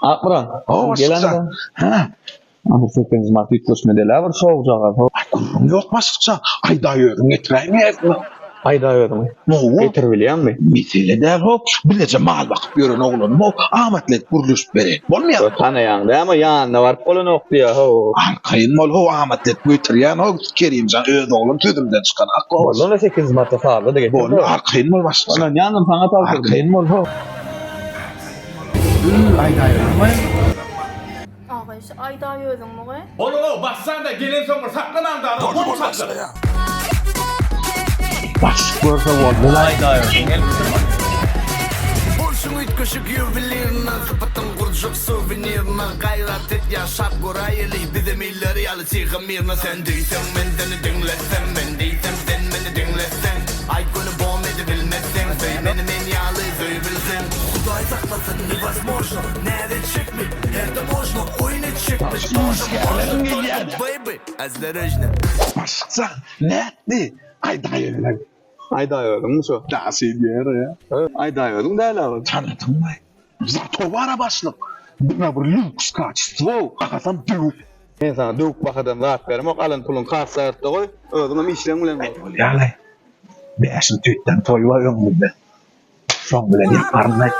Akmyrat. Gelen. Ha. Ama sekeniz Mart ütleşmedeler bir soğuk jağa. Yok başlıkça. Aýdaý öziň getiräýmezmi? Aýdaý öziň. Getir bilýärmi? Mesele däl hop. Bilece mal bakyp ýören oglanymy amatlet guruluş berek. Bolmaýar. Tanaýan däme ýanyna baryp bolan okdiýar ho. Arkaýyn mol ho amatlet götürýän ho Kerimjan öz oglum tüdümden çykan akko. Bolana 8 Martda fazla da getir. Bol arkaýyn mol başlyk. Ona ýanyň saňa tapşyrdy. Arkaýyn mol ho. Aýdaý öziň. Ağaç, Aýdaý öziň mi? Oğlum bassan da gelin sonra saklanan da onu sakla. Başlyk görse boldy. Aýdaý öziň. Bolşun ütköşük yubilirna Zıpatın kurcuk suvenirna Gayrat et yaşap gorayeli Bizim illeri yalı çıgımirna Sen değilsen benden dinlesen Ben değilsem sen beni dinlesen Ay günü bom edi bilmezsen Benim en yalı bilsen Kuday saklasın невозможно Nerede çıkmı Nerede можно Ой не çıkmı Baby Azdarajna Başlıkça ne etti? Aýdaý öziň. Aýdaý öziň şu. Nasıl diýer ya? Aýdaý öziň däl abi. Tanıdın mı? Zato var başlık. Buna bir lüks kaçtı. Akasam dük. Men sana dök bakadan rahat bermek, alın pulun kaçsatda goý. Özüňe işleň bilen bol. Yani. Beşin tüytten toy var ömrümde. Son bilen yaparım.